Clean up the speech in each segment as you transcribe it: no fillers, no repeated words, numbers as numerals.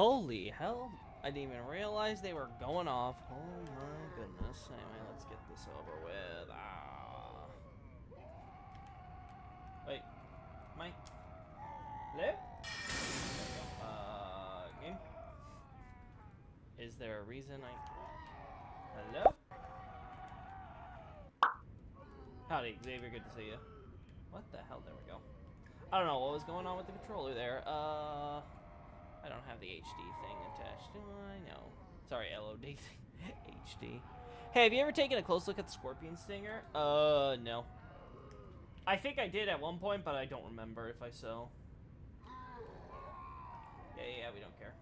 Holy hell. I didn't even realize they were going off. Oh my goodness. Anyway, let's get this over with. Ah. Wait. Mike. Hello? Game? Is there a reason I... Hello? Howdy, Xavier, good to see you. What the hell? There we go. I don't know what was going on with the controller there. I don't have the HD thing attached. Do I? No. Sorry, LOD thing. HD. Hey, have you ever taken a close look at the scorpion stinger? No. I think I did at one point, but I don't remember if I so. Yeah, we don't care.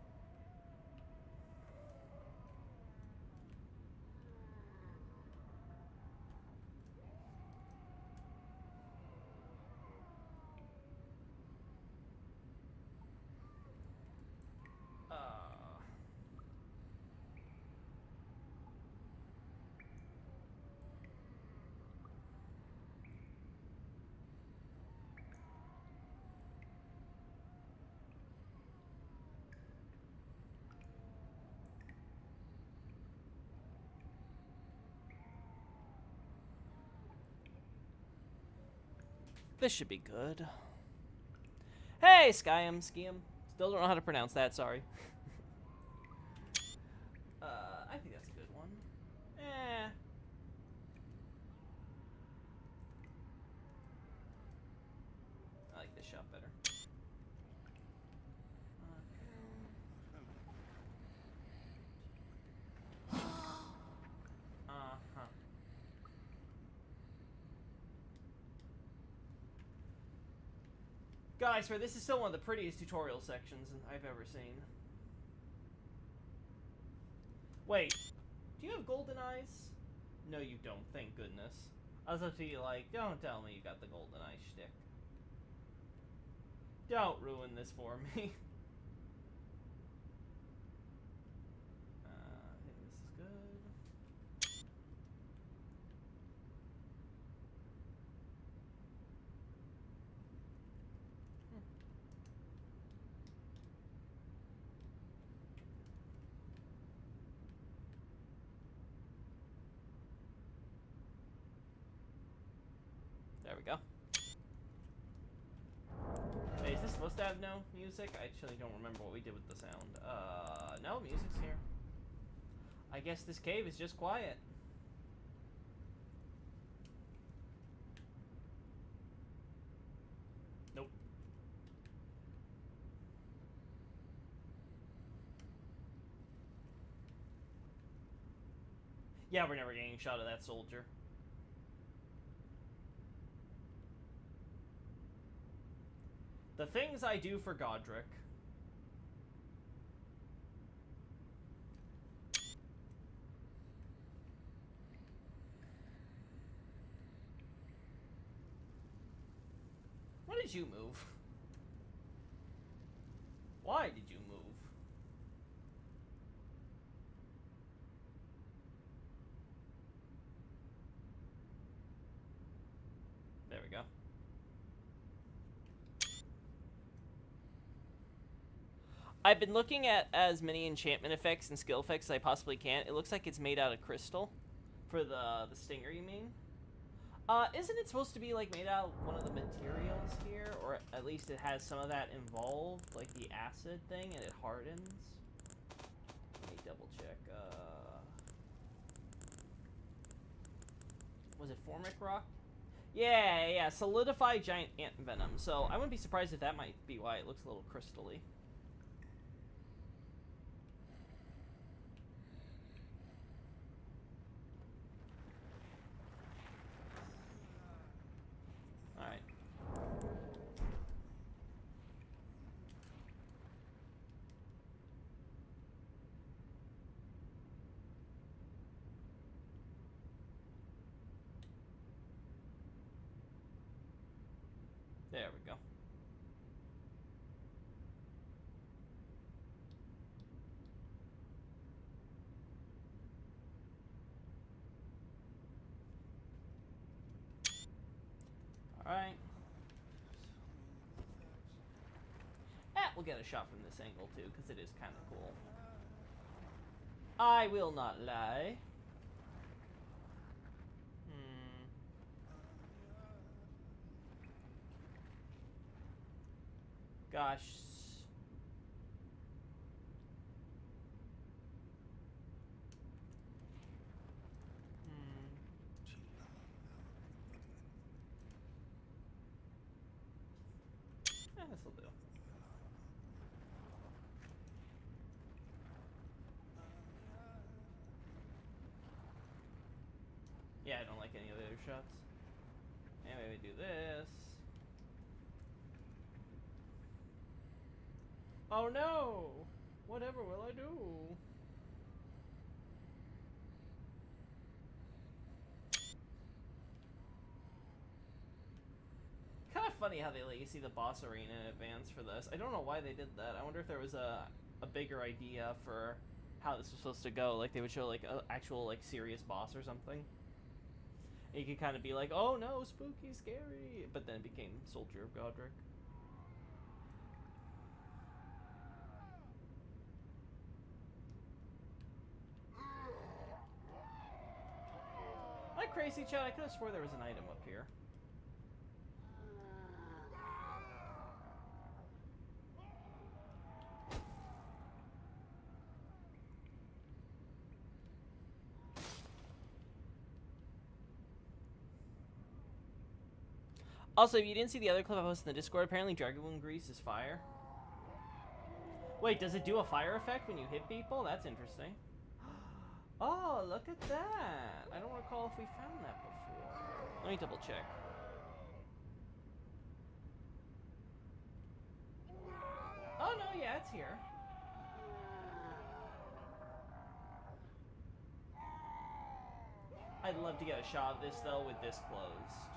This should be good. Hey, Skyam, Skiam. Still don't know how to pronounce that, sorry. I think that's a good one. I like this shot better. God, I swear, this is still one of the prettiest tutorial sections I've ever seen. Wait, do you have golden eyes? No, you don't, thank goodness. I was about to be like, don't tell me you got the golden eye shtick. Don't ruin this for me. I think this is good. There we go. Hey, is this supposed to have no music? I actually don't remember what we did with the sound. No, music's here. I guess this cave is just quiet. Nope. Yeah, we're never getting a shot of that soldier. The things I do for Godrick. Why did you move? Why did you move? There we go. I've been looking at as many enchantment effects and skill effects as I possibly can. It looks like it's made out of crystal. For the stinger, you mean? Isn't it supposed to be, like, made out of one of the materials here? Or at least it has some of that involved, like the acid thing, and it hardens? Let me double check. Was it Formic Rock? Yeah, solidified giant ant venom. So I wouldn't be surprised if that might be why it looks a little crystally. Alright. There we go. Alright. We'll get a shot from this angle too, because it is kind of cool. I will not lie. Gosh. This'll do. Yeah, I don't like any of the other shots. Anyway, we do this. Oh no! Whatever will I do? Kind of funny how they let you see the boss arena in advance for this. I don't know why they did that. I wonder if there was a bigger idea for how this was supposed to go. Like they would show like an actual like serious boss or something. And you could kind of be like, oh no, spooky, scary. But then it became Soldier of Godrick. Like crazy chat, I could have swore there was an item up here. Also, if you didn't see the other clip I posted in the Discord, apparently Dragon Grease is fire. Wait, does it do a fire effect when you hit people? That's interesting. Oh, look at that. I don't recall if we found that before. Let me double check. Oh, no, yeah, it's here. I'd love to get a shot of this, though, with this closed.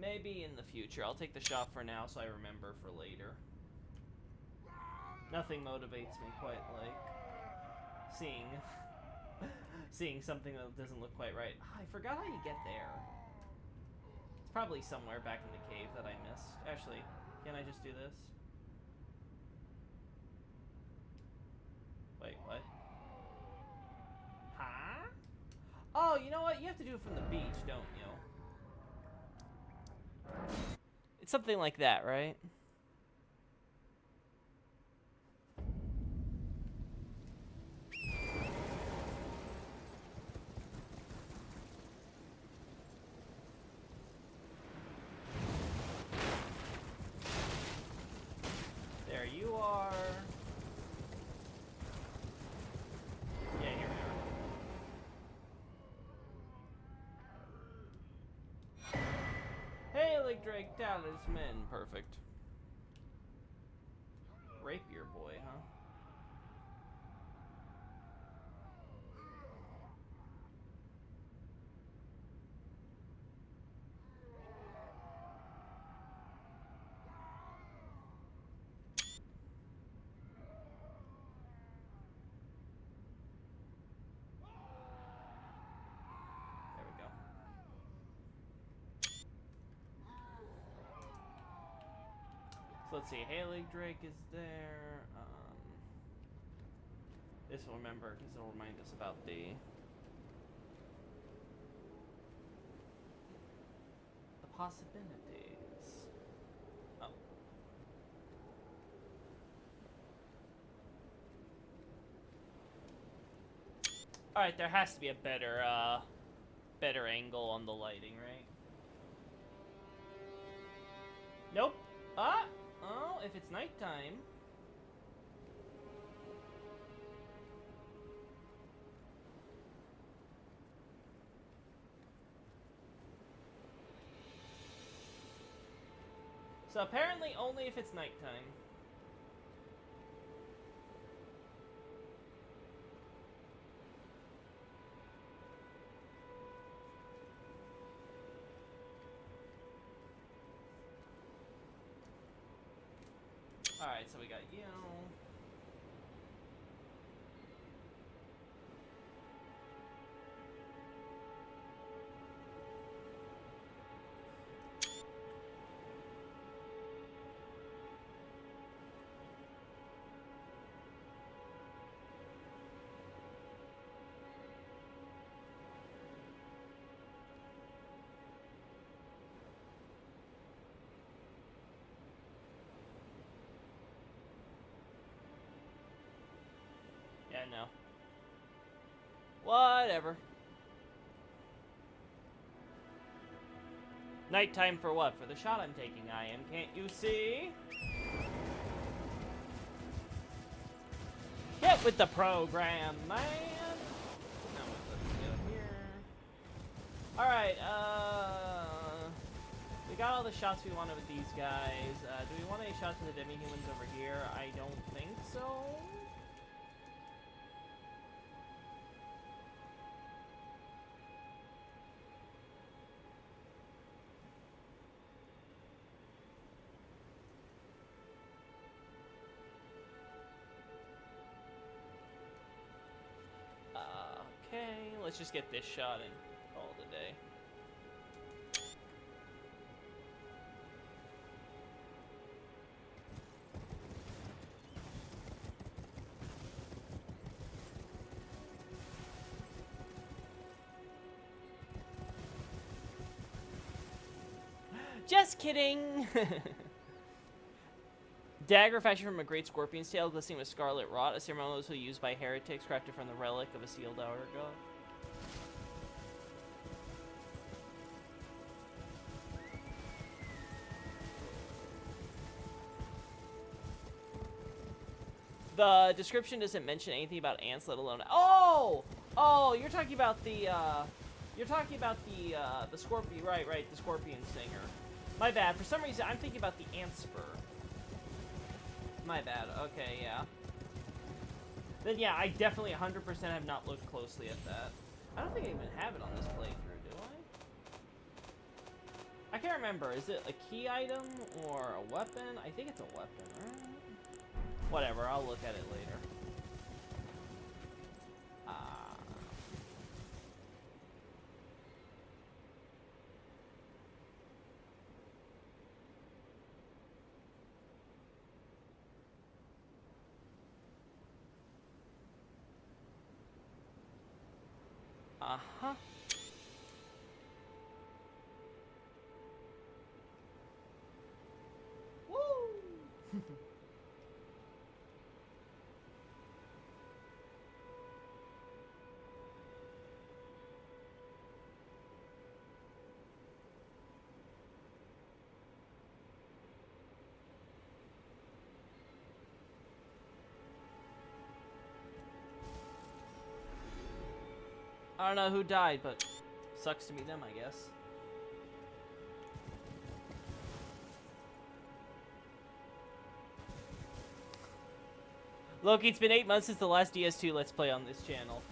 Maybe in the future. I'll take the shot for now so I remember for later. Nothing motivates me quite like seeing something that doesn't look quite right. I forgot how you get there. It's probably somewhere back in the cave that I missed. Actually, can I just do this? Wait, what? Huh? Oh, you know what? You have to do it from the beach, don't you? It's something like that, right? There you are. Yeah, here we are. Hey, like Drake Talisman. Perfect. Rapier boy, huh? There we go. So let's see. Haley Drake is there. This will remember because it'll remind us about the possibilities. Oh. All right, there has to be a better better angle on the lighting, right? Nope. Ah. Oh, if it's nighttime. So apparently only if it's nighttime. Alright, so we got you. know. Whatever. Nighttime for what? For the shot I'm taking, I am. Can't you see? Get with the program, man! Now let's go here. Alright, we got all the shots we wanted with these guys. Do we want any shots with the demi-humans over here? I don't think so. Okay, let's just get this shot and call it a day. Just kidding! Dagger fashioned from a great scorpion's tail, glistening with scarlet wrought, a ceremonially used by heretics, crafted from the relic of a sealed hour god. The description doesn't mention anything about ants, let alone. Oh, you're talking about the scorpion, right? The scorpion singer. My bad. For some reason, I'm thinking about the ant spur. My bad. Okay, yeah. Then yeah, I definitely 100% have not looked closely at that. I don't think I even have it on this playthrough, do I? I can't remember. Is it a key item or a weapon? I think it's a weapon, right? Whatever, I'll look at it later. Uh-huh. Woo! I don't know who died, but sucks to be them, I guess. Loki, it's been 8 months since the last DS2 Let's Play on this channel.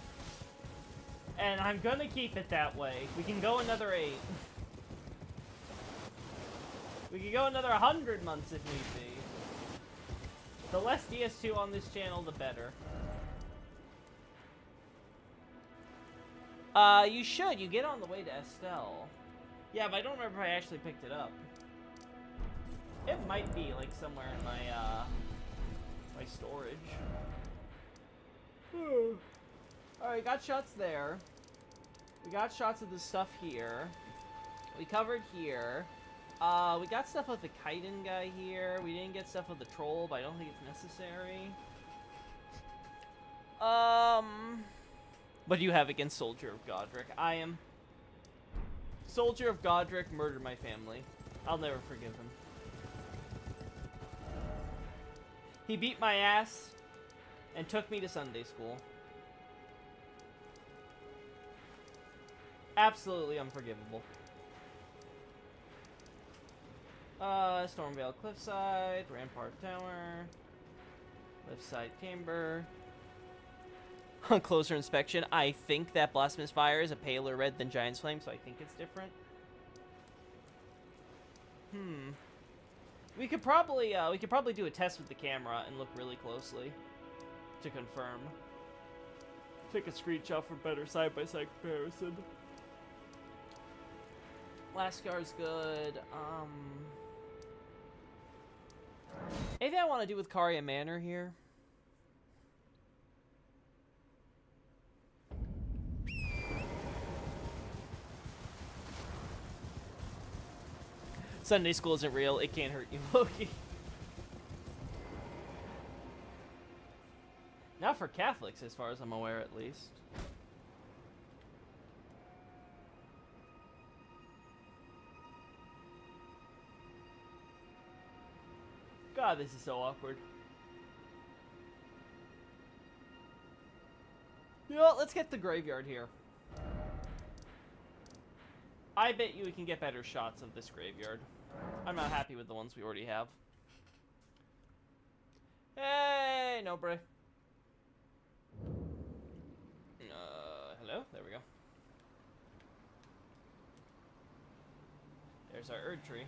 And I'm gonna keep it that way. We can go another 8. We can go another 100 months if need be. The less DS2 on this channel, the better. You should. You get on the way to Estelle. Yeah, but I don't remember if I actually picked it up. It might be, like, somewhere in my, my storage. Alright, got shots there. We got shots of the stuff here. We covered here. We got stuff with the chitin guy here. We didn't get stuff with the troll, but I don't think it's necessary. What do you have against Soldier of Godrick? I am. Soldier of Godrick murdered my family. I'll never forgive him. He beat my ass and took me to Sunday school. Absolutely unforgivable. Stormvale Cliffside, Rampart Tower, Cliffside Chamber. On closer inspection, I think that Blasphemous Fire is a paler red than Giant's Flame, so I think it's different. We could probably do a test with the camera and look really closely to confirm. Take a screenshot for better side-by-side comparison. Lascar's good. Anything I want to do with Caria Manor here? Sunday school isn't real. It can't hurt you, Loki. Now Not for Catholics, as far as I'm aware, at least. God, this is so awkward. You know what? Let's get the graveyard here. I bet you we can get better shots of this graveyard. I'm not happy with the ones we already have. Hey, no bray. Hello? There we go. There's our Erd tree.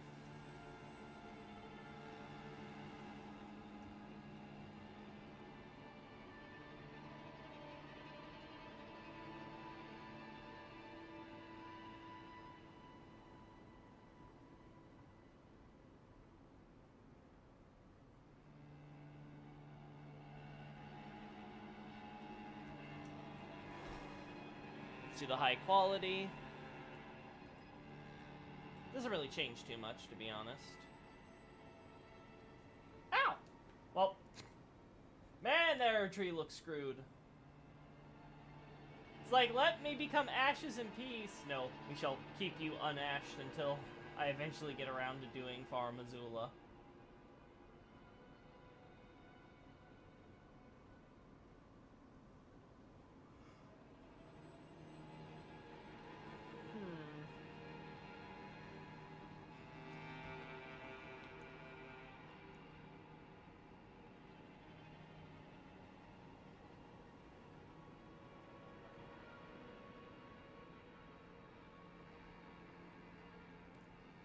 To the high quality. Doesn't really change too much, to be honest. Ow! Well, man, their tree looks screwed. It's like, let me become ashes in peace. No, we shall keep you unashed until I eventually get around to doing Farm Azula.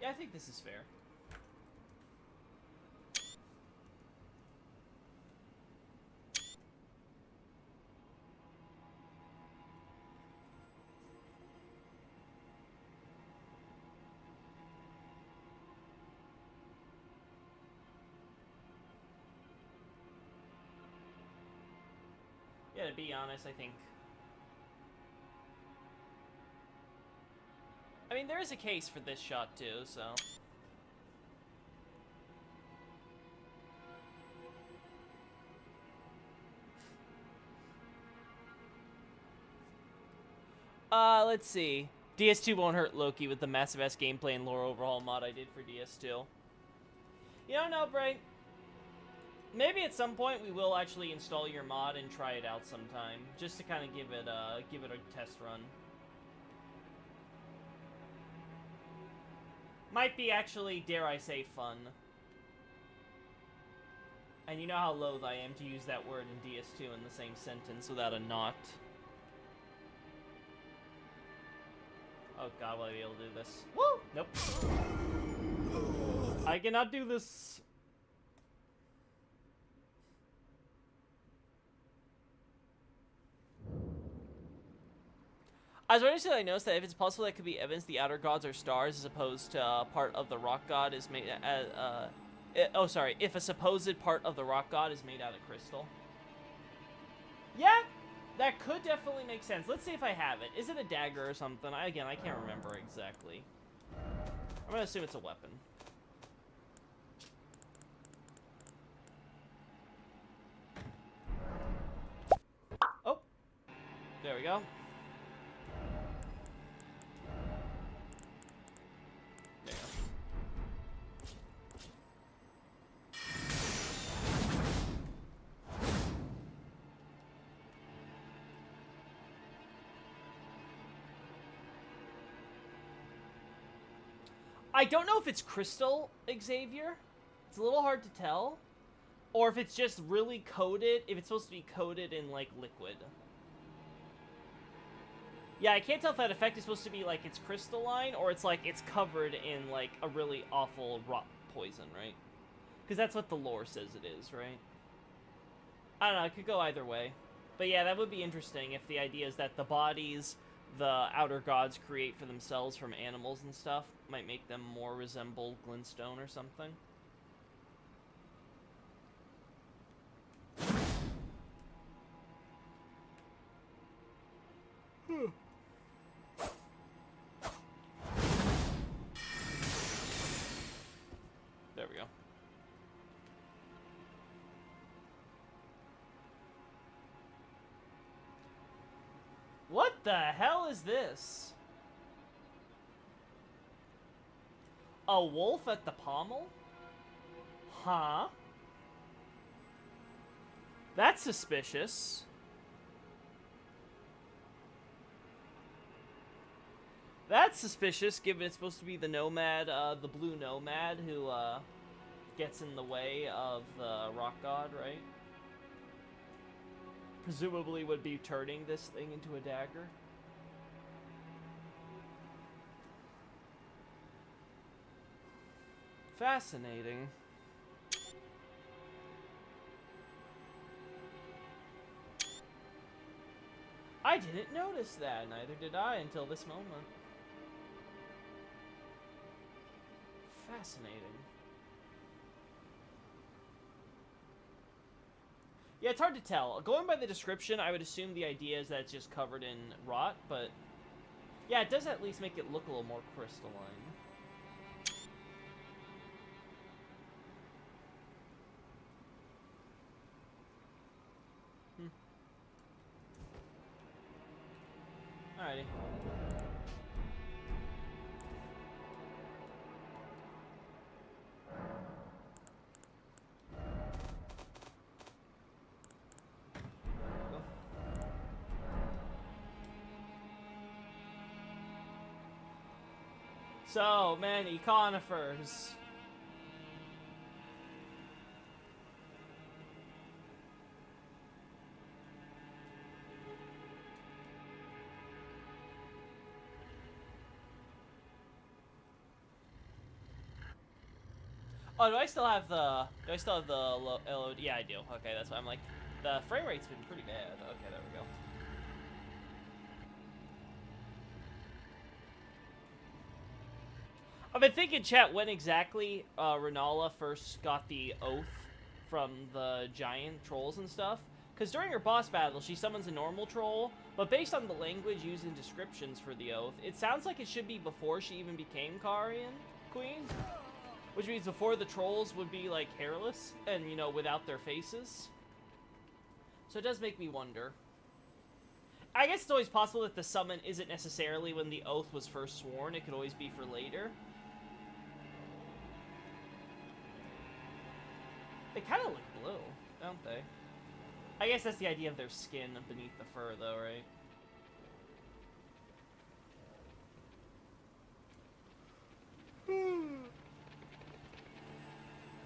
Yeah, I think this is fair. Yeah, to be honest, I think... I mean, there is a case for this shot, too, so... Let's see. DS2 won't hurt Loki with the massive ass gameplay and lore overhaul mod I did for DS2. You don't know, Bray. Maybe at some point we will actually install your mod and try it out sometime, just to kind of give it a test run. Might be actually, dare I say, fun. And you know how loath I am to use that word in DS2 in the same sentence without a not. Oh god, will I be able to do this? Woo! Nope. I cannot do this. I was wondering if I noticed that if it's possible that could be evidence the outer gods are stars as opposed to part of the rock god is made oh sorry, if a supposed part of the rock god is made out of crystal. Yeah, that could definitely make sense. Let's see if I have it. Is it a dagger or something? Again, I can't remember exactly. I'm gonna assume it's a weapon. Oh, there we go. I don't know if it's crystal, Xavier. It's a little hard to tell. Or if it's just really coated, if it's supposed to be coated in, like, liquid. Yeah, I can't tell if that effect is supposed to be, like, it's crystalline, or it's, like, it's covered in, like, a really awful rot poison, right? Because that's what the lore says it is, right? I don't know, it could go either way. But yeah, that would be interesting if the idea is that the bodies the outer gods create for themselves from animals and stuff might make them more resemble glintstone or something. There we go. What the hell is this? A wolf at the pommel? Huh? That's suspicious. That's suspicious, given it's supposed to be the nomad, the blue nomad who, gets in the way of the rock god, right? Presumably would be turning this thing into a dagger. Fascinating. I didn't notice that, neither did I until this moment. Fascinating. Yeah, it's hard to tell. Going by the description, I would assume the idea is that it's just covered in rot, but yeah, it does at least make it look a little more crystalline. Alrighty. So many conifers. Oh, do I still have the LOD? Yeah, I do. Okay, that's why I'm like, the frame rate's been pretty bad. Okay, there we go. I've been thinking, chat, when exactly Renala first got the oath from the giant trolls and stuff. Because during her boss battle, she summons a normal troll, but based on the language used in descriptions for the oath, it sounds like it should be before she even became Carian Queen. Which means before the trolls would be, like, hairless and, you know, without their faces. So it does make me wonder. I guess it's always possible that the summon isn't necessarily when the oath was first sworn. It could always be for later. They kind of look blue, don't they? I guess that's the idea of their skin beneath the fur, though, right?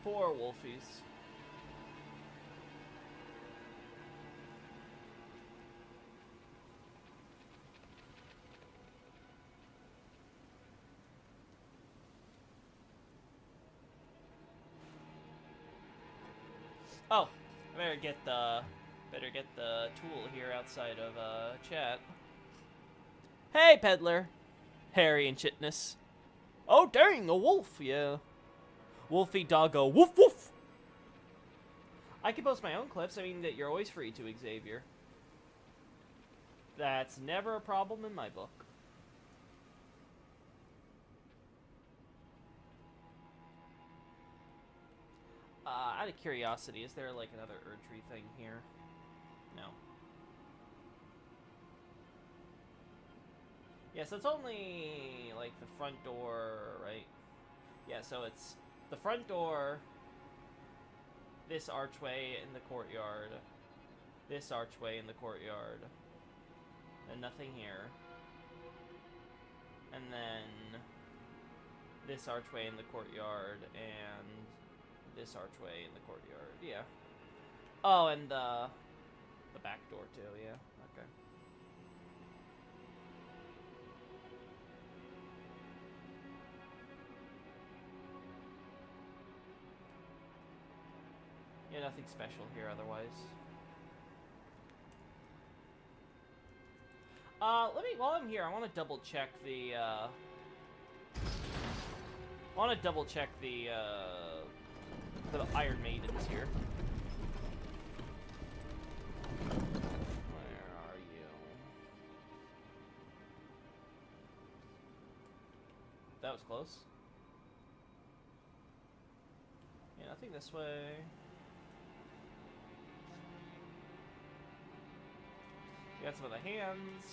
Poor wolfies. Oh, I better get the tool here outside of chat. Hey, peddler, Harry and Chitness. Oh, dang, a wolf, yeah. Wolfie doggo, woof woof. I can post my own clips. I mean, that you're always free to, Xavier. That's never a problem in my book. Out of curiosity, is there like another Erdtree thing here? No. Yeah, so it's only like the front door, right? Yeah, so it's the front door, this archway in the courtyard, this archway in the courtyard, and nothing here. And then this archway in the courtyard, and this archway in the courtyard, yeah. Oh, and the back door too, yeah, okay. Yeah, nothing special here otherwise. While I'm here, I want to double check the, the Iron Maidens here. Where are you? That was close. Yeah, nothing this way. We got some of the hands.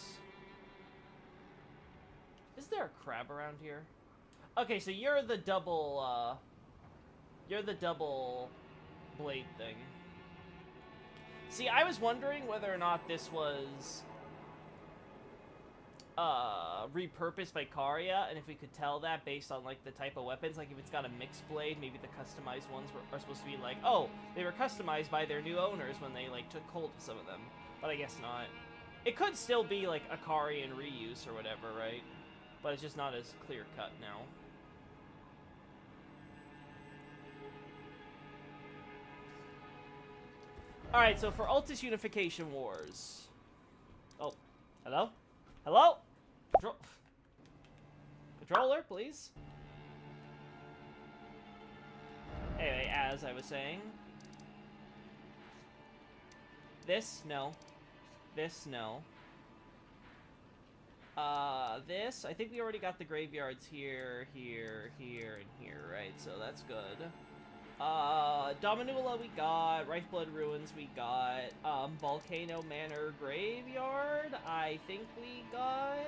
Is there a crab around here? Okay, so you're the double blade thing. See, I was wondering whether or not this was repurposed by Karya, and if we could tell that based on like the type of weapons, like if it's got a mixed blade, maybe the customized ones are supposed to be like, oh, they were customized by their new owners when they like took hold of some of them, but I guess not. It could still be like a Karyan reuse or whatever, right? But it's just not as clear cut now. Alright, so for Altus Unification Wars. Oh, hello? Hello? Controller, please. Anyway, as I was saying. This, no. This, no. This, I think we already got the graveyards here, here, here, and here, right? So that's good. Dominula we got, Rifeblood Ruins we got, Volcano Manor Graveyard, I think we got.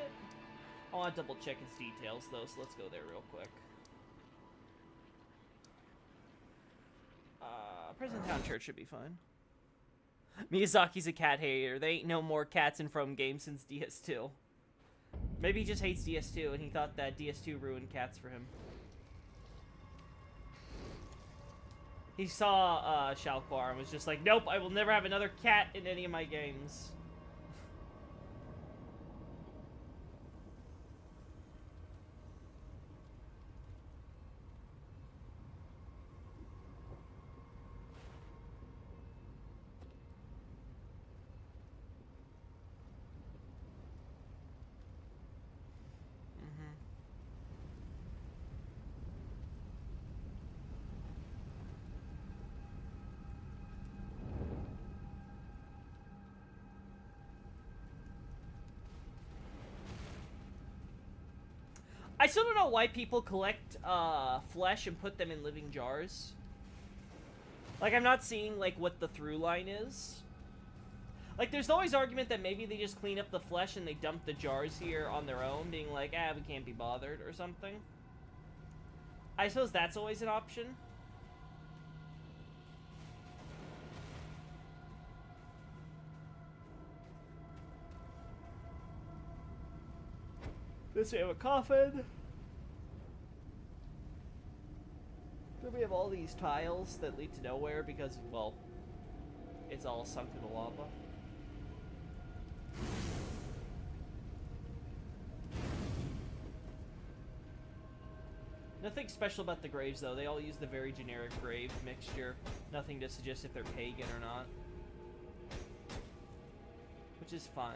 I want to double check its details though, so let's go there real quick. Prison Town Church should be fine. Miyazaki's a cat hater. There ain't no more cats in From games since DS2. Maybe he just hates DS2 and he thought that DS2 ruined cats for him. He saw Shalquar and was just like, nope, I will never have another cat in any of my games. I still don't know why people collect flesh and put them in living jars. Like, I'm not seeing, like, what the through line is. Like, there's always argument that maybe they just clean up the flesh and they dump the jars here on their own, being like, ah, we can't be bothered, or something. I suppose that's always an option. This we have a coffin. Then we have all these tiles that lead to nowhere because, well, it's all sunk in the lava. Nothing special about the graves, though. They all use the very generic grave mixture. Nothing to suggest if they're pagan or not. Which is fine.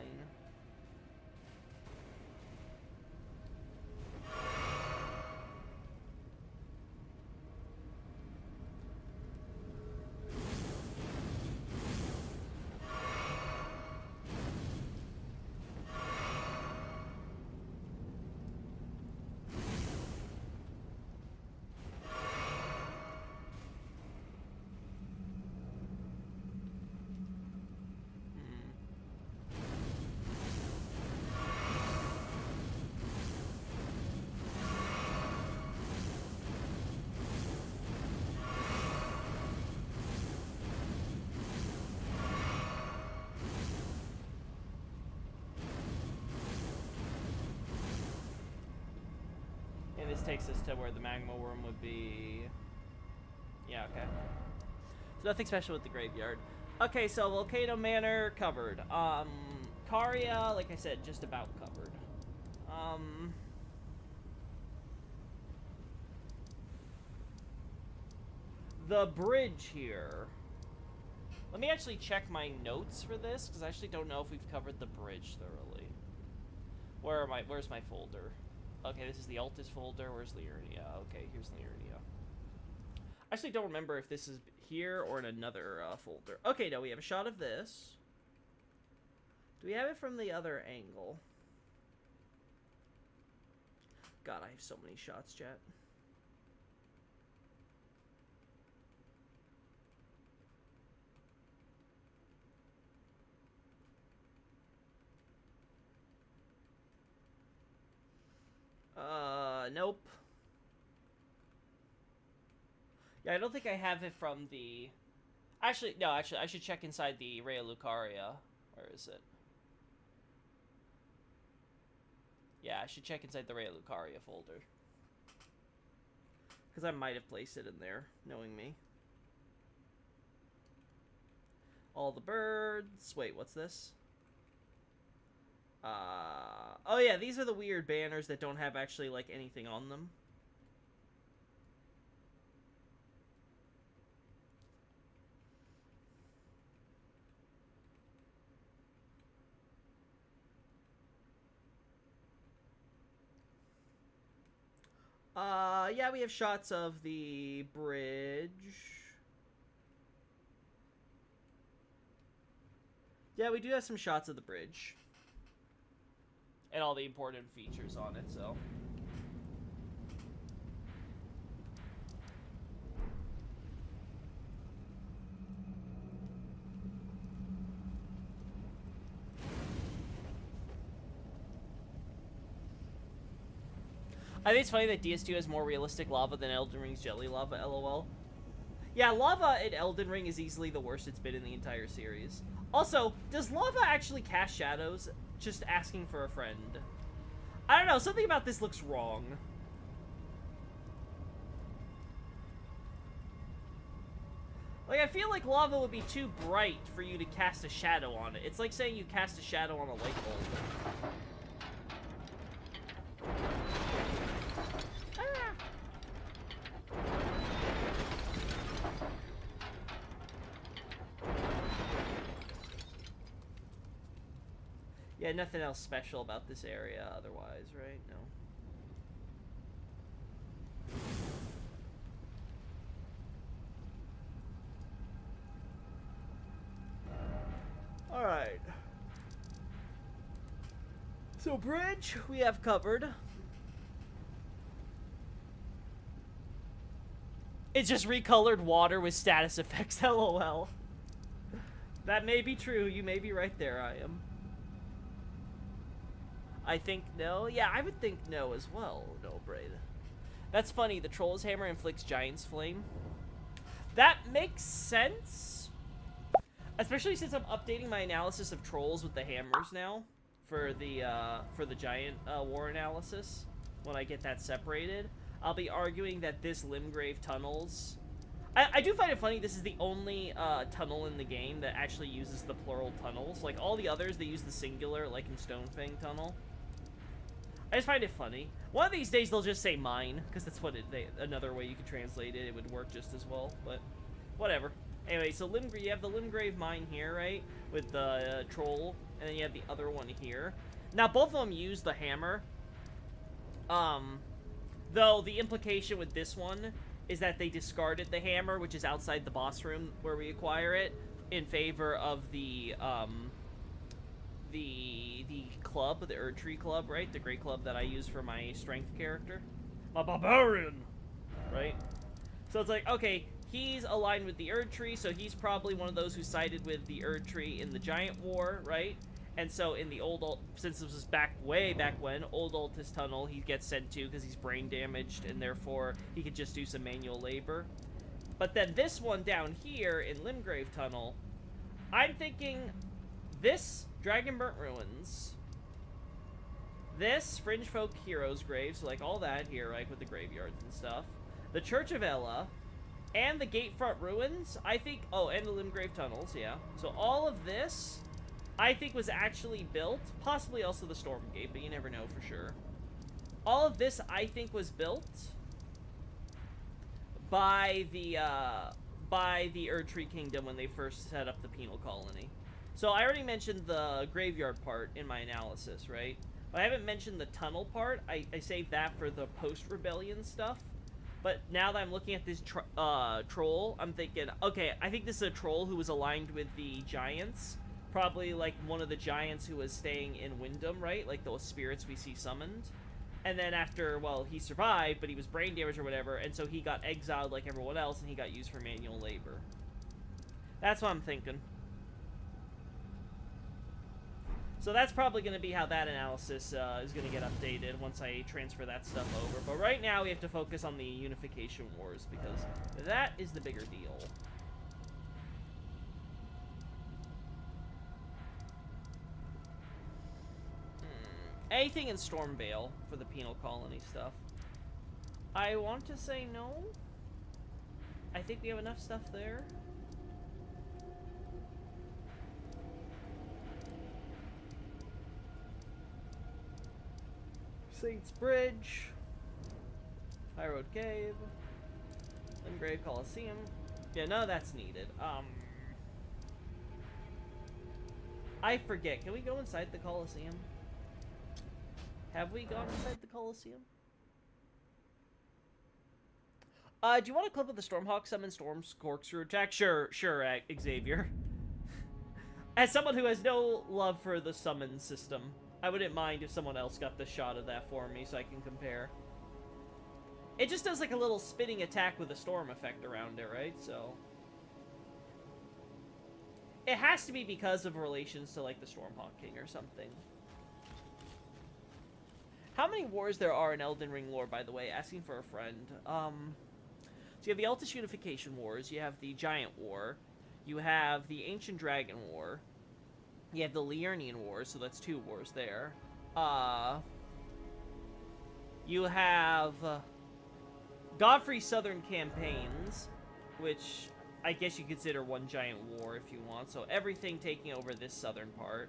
And this takes us to where the magma worm would be. Yeah, okay. So nothing special with the graveyard. Okay, so Volcano Manor covered. Karya, like I said, just about covered. The bridge here. Let me actually check my notes for this, because I actually don't know if we've covered the bridge thoroughly. Where's my folder? Okay, this is the Altus folder. Where's Liurnia? Okay, here's Liurnia. I actually don't remember if this is here or in another folder. Okay, no, we have a shot of this. Do we have it from the other angle? God, I have so many shots, chat. Nope. Yeah, I don't think I have it from the... Actually, no, I should check inside the Rhea Lucaria. Where is it? Yeah, I should check inside the Rhea Lucaria folder. Because I might have placed it in there, knowing me. All the birds. Wait, what's this? Oh yeah, these are the weird banners that don't have actually, like, anything on them. Yeah, we have shots of the bridge. Yeah, we do have some shots of the bridge. And all the important features on it, so... I think it's funny that DS2 has more realistic lava than Elden Ring's jelly lava, lol. Yeah, lava in Elden Ring is easily the worst it's been in the entire series. Also, does lava actually cast shadows? Just asking for a friend. I don't know, something about this looks wrong. Like, I feel like lava would be too bright for you to cast a shadow on it. It's like saying you cast a shadow on a light bulb. Yeah, nothing else special about this area otherwise, right? No. Alright. So, bridge, we have covered. It's just recolored water with status effects, lol. That may be true, you may be right there, I am. I think no. Yeah, I would think no as well, no, Braid. That's funny, the Troll's Hammer inflicts Giant's Flame. That makes sense. Especially since I'm updating my analysis of trolls with the hammers now. For the Giant War analysis. When I get that separated. I'll be arguing that this Limgrave tunnels... I do find it funny, this is the only tunnel in the game that actually uses the plural tunnels. Like, all the others, they use the singular, like in Stonefang Tunnel. I just find it funny. One of these days, they'll just say mine, because that's what another way you could translate it. It would work just as well, but whatever. Anyway, so you have the Limgrave mine here, right? With the troll, and then you have the other one here. Now, both of them use the hammer. Though, the implication with this one is that they discarded the hammer, which is outside the boss room where we acquire it, in favor of the club, the Erdtree club, right? The great club that I use for my strength character. My barbarian! Right? So it's like, okay, he's aligned with the Erdtree, so he's probably one of those who sided with the Erdtree in the Giant War, right? And so in the since this was way back when, Old Altus Tunnel, he gets sent to because he's brain damaged, and therefore he could just do some manual labor. But then this one down here in Limgrave Tunnel, I'm thinking this Dragonburnt Ruins, this Fringe Folk Heroes Grave, so like all that here, right, with the graveyards and stuff, the Church of Ella, and the Gatefront Ruins, I think, oh, and the Limgrave Tunnels, yeah. So all of this, I think, was actually built, possibly also the Stormgate, but you never know for sure. All of this, I think, was built by the Erdtree Kingdom when they first set up the Penal Colony. So I already mentioned the graveyard part in my analysis, right? But I haven't mentioned the tunnel part. I saved that for the post-rebellion stuff. But now that I'm looking at this troll, I'm thinking, okay, I think this is a troll who was aligned with the giants. Probably, like, one of the giants who was staying in Wyndham, right? Like, those spirits we see summoned. And then after, well, he survived, but he was brain damaged or whatever, and so he got exiled like everyone else, and he got used for manual labor. That's what I'm thinking. So that's probably going to be how that analysis is going to get updated once I transfer that stuff over. But right now we have to focus on the Unification Wars, because that is the bigger deal. Anything in Stormvale for the penal colony stuff? I want to say no. I think we have enough stuff there. Saints Bridge, High Road Cave, Limgrave Coliseum. Yeah, none of that's needed. I forget. Can we go inside the Coliseum? Have we gone inside the Coliseum? Do you want a clip of the Stormhawk summon Storm's corkscrew attack? Sure, Xavier. As someone who has no love for the summon system, I wouldn't mind if someone else got the shot of that for me so I can compare. It just does like a little spinning attack with a storm effect around it, right? So it has to be because of relations to like the Stormhawk King or something. How many wars there are in Elden Ring lore, by the way? Asking for a friend. So you have the Altus Unification Wars, you have the Giant War, you have the Ancient Dragon War, you have the Liurnian Wars, so that's 2 wars there. You have Godfrey's Southern Campaigns, which I guess you consider one giant war if you want, so everything taking over this southern part.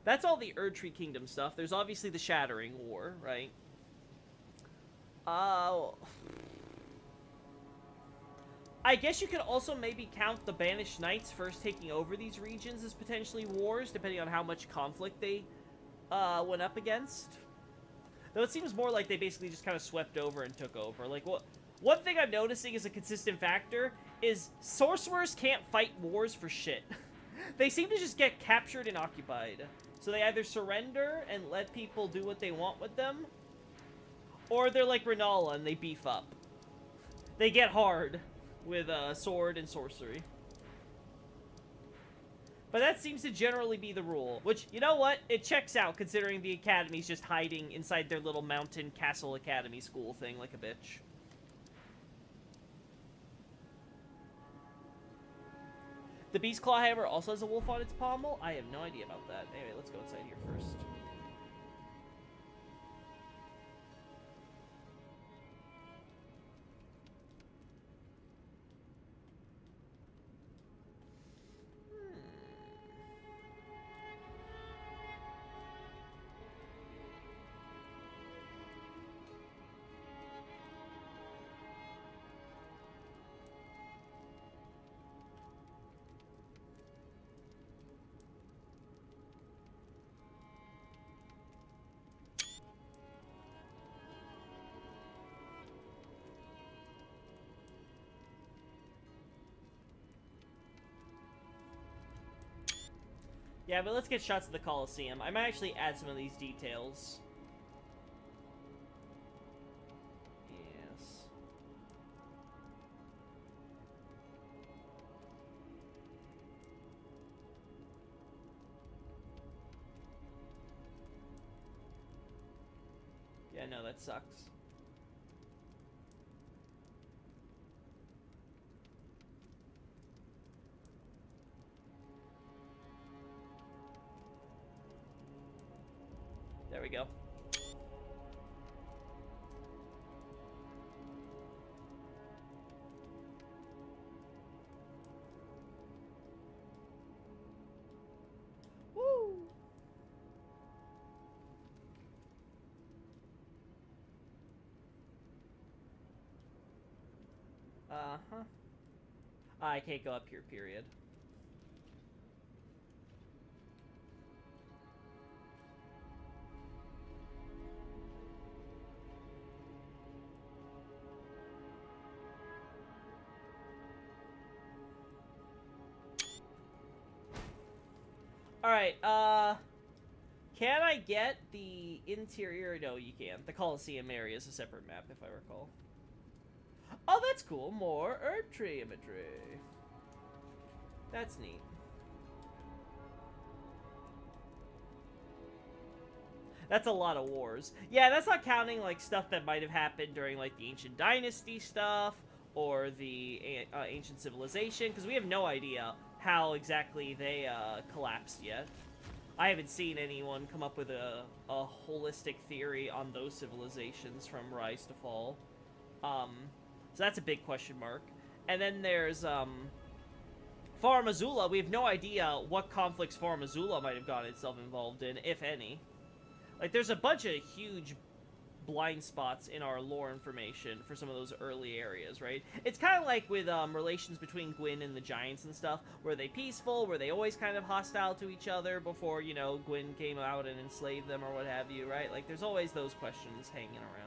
That's all the Erdtree Kingdom stuff. There's obviously the Shattering War, right? I guess you could also maybe count the Banished Knights first taking over these regions as potentially wars, depending on how much conflict they went up against. Though it seems more like they basically just kind of swept over and took over. Like, one thing I'm noticing is a consistent factor is sorcerers can't fight wars for shit. They seem to just get captured and occupied. So they either surrender and let people do what they want with them, or they're like Renala and they beef up. They get hard with sword and sorcery. But that seems to generally be the rule. Which, you know what? It checks out, considering the academy's just hiding inside their little mountain castle academy school thing like a bitch. The Beast Claw Hammer also has a wolf on its pommel? I have no idea about that. Anyway, let's go inside here first. Yeah, but let's get shots of the Coliseum. I might actually add some of these details. Yes. Yeah, no, that sucks. There we go. Woo! Uh-huh. I can't go up here, period. Alright, can I get the interior? No, you can't. The Coliseum area is a separate map, if I recall. Oh, that's cool. More Erdtree imagery. That's neat. That's a lot of wars. Yeah, that's not counting, like, stuff that might have happened during, like, the Ancient Dynasty stuff, or the Ancient Civilization, because we have no idea how exactly they, collapsed yet. I haven't seen anyone come up with a holistic theory on those civilizations from Rise to Fall. So that's a big question mark. And then there's, Farum Azula. We have no idea what conflicts Farum Azula might have gotten itself involved in, if any. Like, there's a bunch of huge blind spots in our lore information for some of those early areas, right? It's kind of like with relations between Gwyn and the Giants and stuff. Were they peaceful? Were they always kind of hostile to each other before, you know, Gwyn came out and enslaved them or what have you, right? Like, there's always those questions hanging around.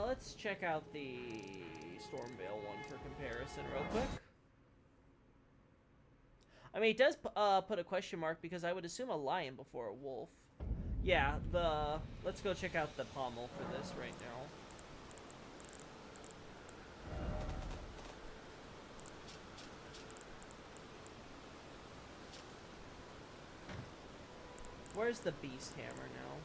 Let's check out the Stormveil one for comparison real quick. I mean, it does put a question mark because I would assume a lion before a wolf. Yeah, let's go check out the pommel for this right now. Where's the beast hammer now?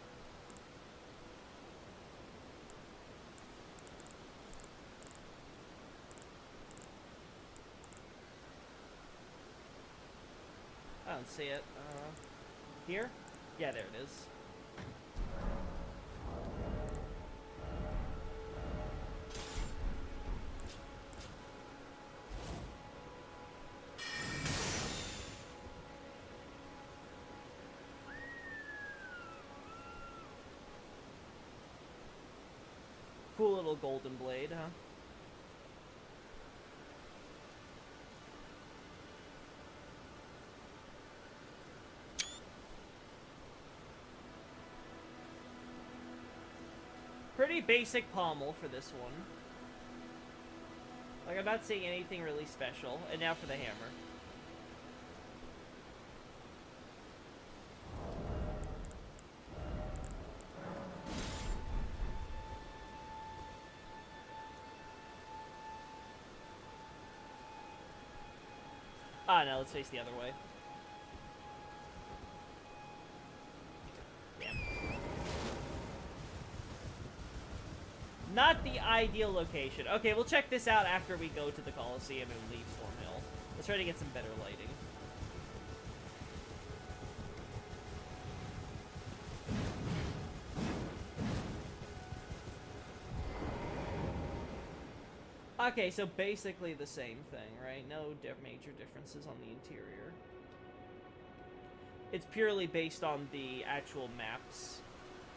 I don't see it. Here? Yeah, there it is. Cool little golden blade, huh? Pretty basic pommel for this one. Like, I'm not seeing anything really special. And now for the hammer. Ah, no, let's face the other way. Not the ideal location. Okay, we'll check this out after we go to the Coliseum and leave Stormhill. Let's try to get some better lighting. Okay, so basically the same thing, right? No major differences on the interior. It's purely based on the actual maps.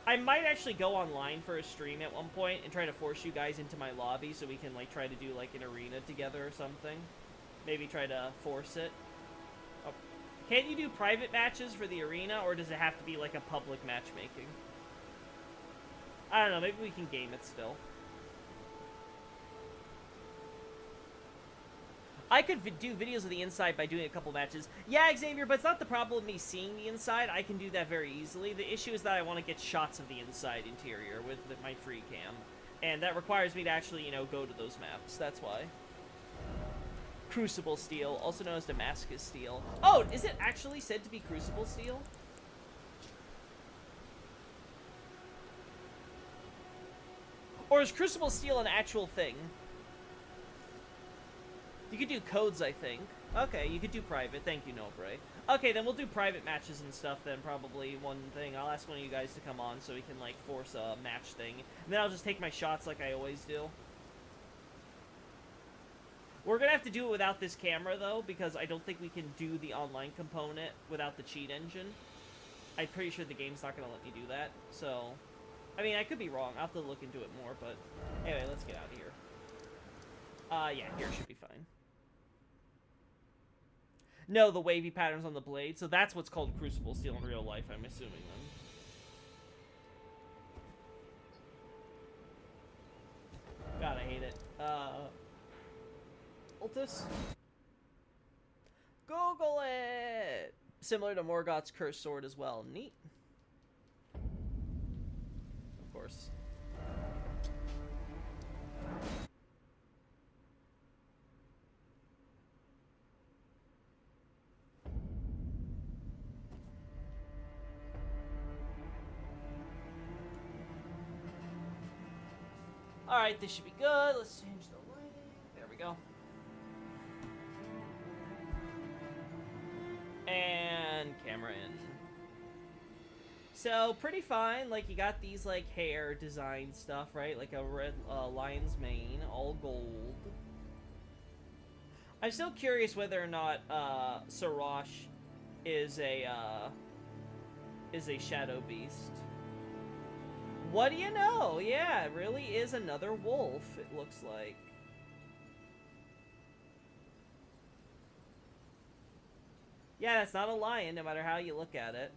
I might actually go online for a stream at one point and try to force you guys into my lobby so we can, like, try to do, like, an arena together or something. Maybe try to force it. Oh. Can't you do private matches for the arena, or does it have to be, like, a public matchmaking? I don't know, maybe we can game it still. I could do videos of the inside by doing a couple matches. Yeah, Xavier, but it's not the problem with me seeing the inside. I can do that very easily. The issue is that I want to get shots of the inside interior with my free cam. And that requires me to actually, you know, go to those maps. That's why. Crucible Steel, also known as Damascus Steel. Oh, is it actually said to be Crucible Steel? Or is Crucible Steel an actual thing? You could do codes, I think. Okay, you could do private. Thank you, Nobre. Okay, then we'll do private matches and stuff then, probably. One thing, I'll ask one of you guys to come on so we can, like, force a match thing. And then I'll just take my shots like I always do. We're gonna have to do it without this camera, though, because I don't think we can do the online component without the cheat engine. I'm pretty sure the game's not gonna let me do that, so... I mean, I could be wrong. I'll have to look into it more, but... Anyway, let's get out of here. Yeah, here should be fine. No, the wavy patterns on the blade. So that's what's called Crucible Steel in real life, I'm assuming then. God, I hate it. Ultis? Google it! Similar to Morgoth's Cursed Sword as well. Neat. Of course. Alright, this should be good. Let's change the lighting. There we go. And camera in. So, pretty fine. Like, you got these, like, hair design stuff, right? Like a red lion's mane, all gold. I'm still curious whether or not Sarash is a shadow beast. What do you know? Yeah, it really is another wolf, it looks like. Yeah, it's not a lion, no matter how you look at it.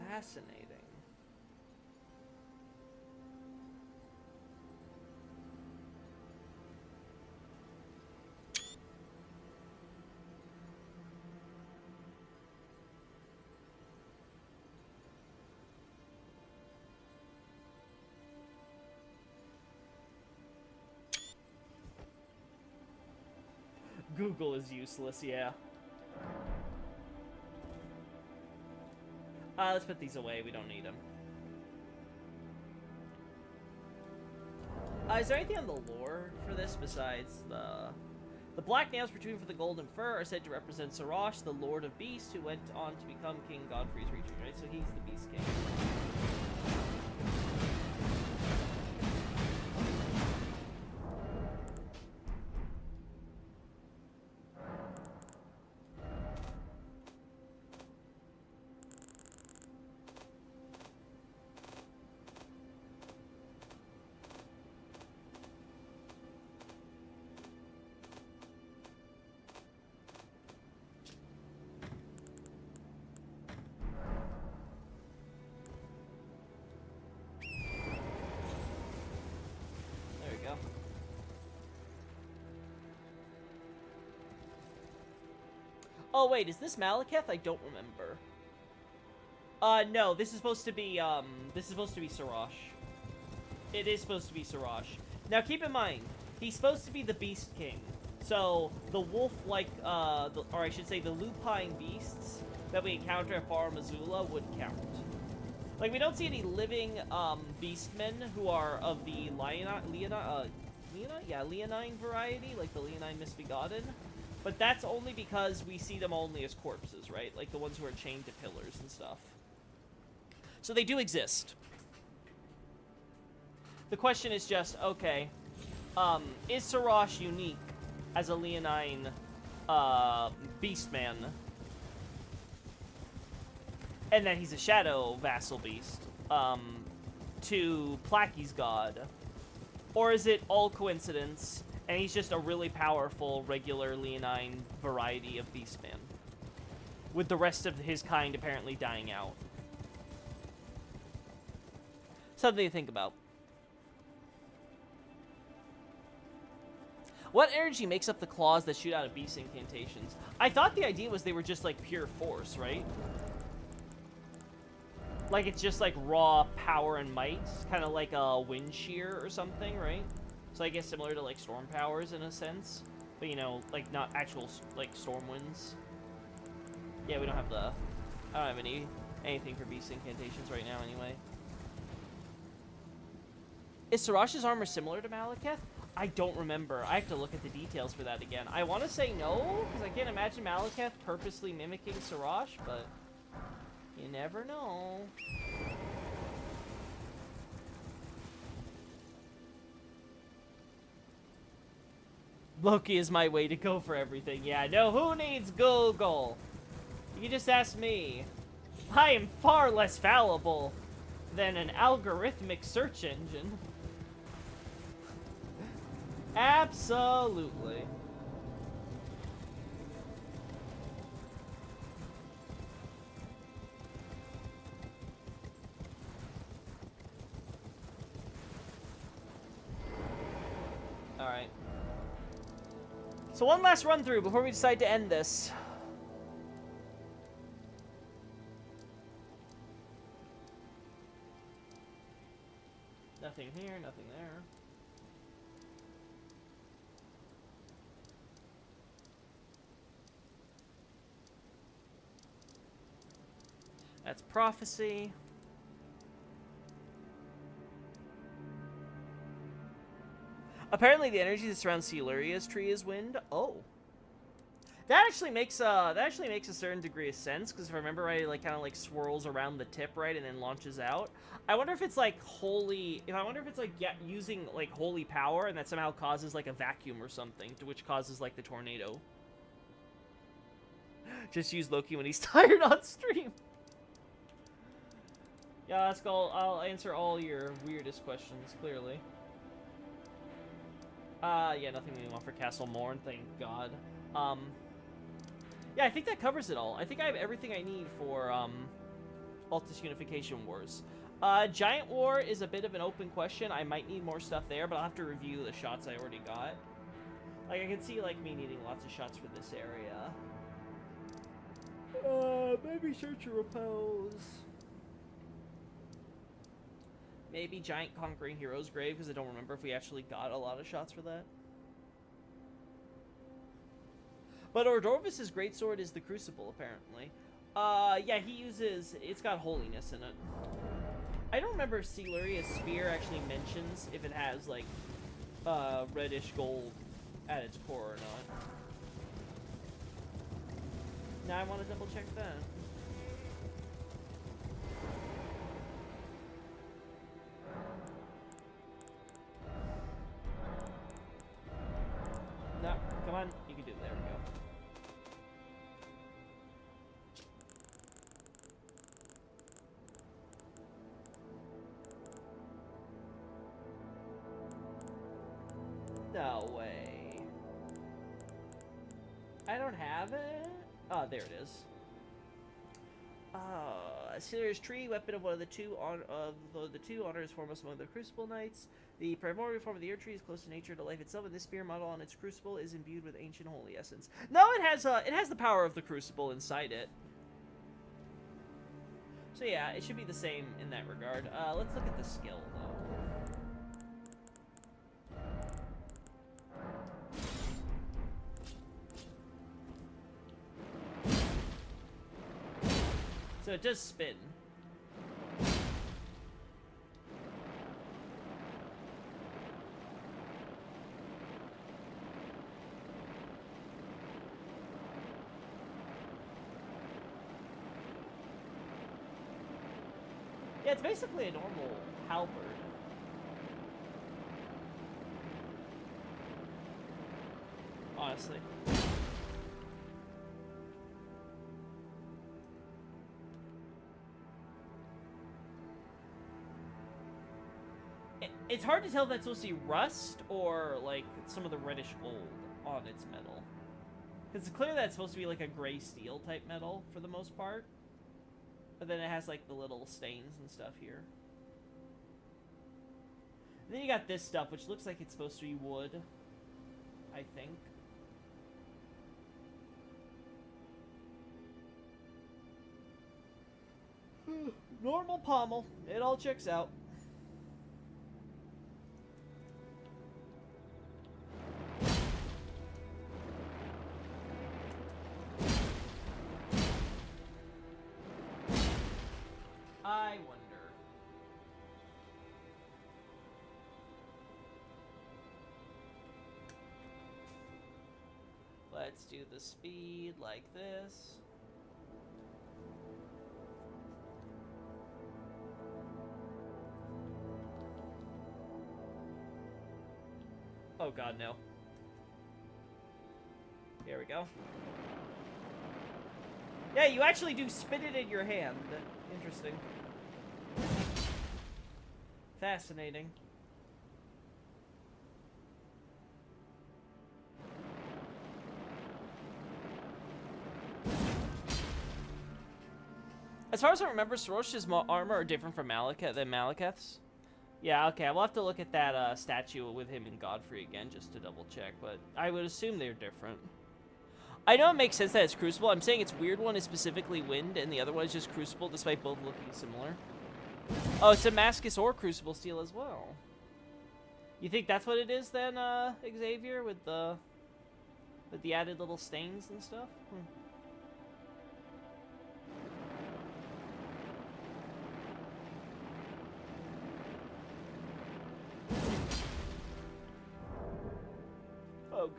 Fascinating. Google is useless, yeah. Let's put these away. We don't need them. Is there anything on the lore for this besides the black nails protruding from the golden fur are said to represent Sarash, the Lord of Beasts, who went on to become King Godfrey's region, right? So he's the Beast King. Oh wait, is this Malekith? I don't remember. No, this is supposed to be Sarash. It is supposed to be Sarash. Now keep in mind, he's supposed to be the Beast King. So, the wolf-like, or I should say the lupine beasts that we encounter at Far Missoula would count. Like, we don't see any living, beastmen who are of the leonine variety, like the leonine misbegotten. But that's only because we see them only as corpses, right? Like the ones who are chained to pillars and stuff. So they do exist. The question is just, okay, is Sarash unique as a leonine beastman? And then he's a shadow vassal beast to Placky's god? Or is it all coincidence, and he's just a really powerful, regular leonine variety of beastman, with the rest of his kind apparently dying out? Something to think about. What energy makes up the claws that shoot out of beast incantations? I thought the idea was they were just, like, pure force, right? Like, it's just, like, raw power and might. Kind of like a wind shear or something, right? So I guess similar to, like, storm powers in a sense. But, you know, like, not actual, like, storm winds. Yeah, we don't have the... I don't have anything for beast incantations right now, anyway. Is Sarash's armor similar to Malekith? I don't remember. I have to look at the details for that again. I want to say no, because I can't imagine Malekith purposely mimicking Sarash, but you never know. Loki is my way to go for everything. Yeah, no, who needs Google? You can just ask me. I am far less fallible than an algorithmic search engine. Absolutely. Alright. So one last run through before we decide to end this. Nothing here, nothing there. That's prophecy. Apparently, the energy that surrounds Celuria's tree is wind. Oh, that actually makes a certain degree of sense, because if I remember right, it like kind of like swirls around the tip, right, and then launches out. I wonder if it's like holy. I wonder if it's like using like holy power, and that somehow causes like a vacuum or something, to which causes like the tornado. Just use Loki when he's tired on stream. Yeah, that's cool. I'll answer all your weirdest questions clearly. Yeah, nothing we want for Castle Morn, thank God. Yeah, I think that covers it all. I think I have everything I need for, Altus Unification Wars. Giant War is a bit of an open question. I might need more stuff there, but I'll have to review the shots I already got. Like, I can see, like, me needing lots of shots for this area. Maybe Search and Repose. Maybe Giant Conquering Hero's Grave, because I don't remember if we actually got a lot of shots for that. But Ordorvus' greatsword is the Crucible, apparently. Yeah, he uses... It's got holiness in it. I don't remember if Celuria's Spear actually mentions if it has, like, reddish gold at its core or not. Now I want to double check that. No, come on, you can do it. There we go. No way. I don't have it? Oh, there it is. Celuria's Tree, weapon of one of the two honors foremost among the Crucible Knights. The primordial form of the Earth Tree is close to nature to life itself, and this spear model on its crucible is imbued with ancient holy essence. No, it has the power of the Crucible inside it. So yeah, it should be the same in that regard. Let's look at the skill though. So it does spin. Yeah, it's basically a normal halberd. Honestly. It's hard to tell if that's supposed to be rust or, like, some of the reddish gold on its metal. Because it's clear that it's supposed to be, like, a gray steel type metal for the most part. But then it has, like, the little stains and stuff here. And then you got this stuff, which looks like it's supposed to be wood, I think. Normal pommel. It all checks out. I wonder. Let's do the speed like this. Oh god, no. Here we go. Yeah, you actually do spin it in your hand. Interesting. Fascinating. As far as I remember, Sorosha's armor are different from Malekith's. Yeah, okay, we'll have to look at that statue with him and Godfrey again just to double check, but I would assume they're different. I know it makes sense that it's Crucible. I'm saying its weird one is specifically Wind, and the other one is just Crucible, despite both looking similar. Oh, it's Damascus or Crucible Steel as well. You think that's what it is then, Xavier, with the added little stains and stuff?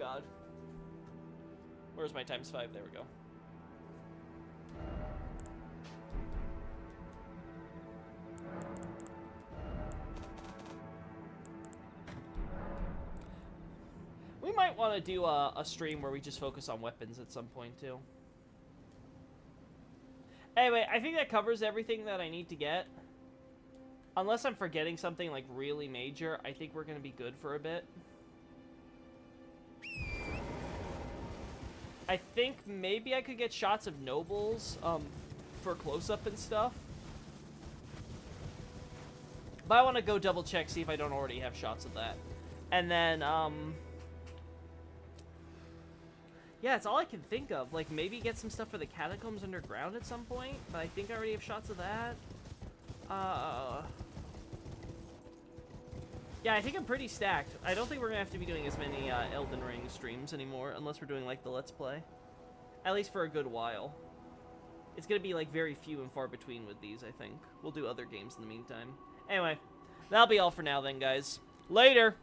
god. Where's my ×5? There we go. We might want to do a stream where we just focus on weapons at some point, too. Anyway, I think that covers everything that I need to get. Unless I'm forgetting something, like, really major, I think we're going to be good for a bit. I think maybe I could get shots of nobles, for close-up and stuff. But I want to go double-check, see if I don't already have shots of that. And then, yeah, it's all I can think of. Like, maybe get some stuff for the catacombs underground at some point. But I think I already have shots of that. Yeah, I think I'm pretty stacked. I don't think we're going to have to be doing as many Elden Ring streams anymore. Unless we're doing, like, the Let's Play. At least for a good while. It's going to be, like, very few and far between with these, I think. We'll do other games in the meantime. Anyway, that'll be all for now then, guys. Later!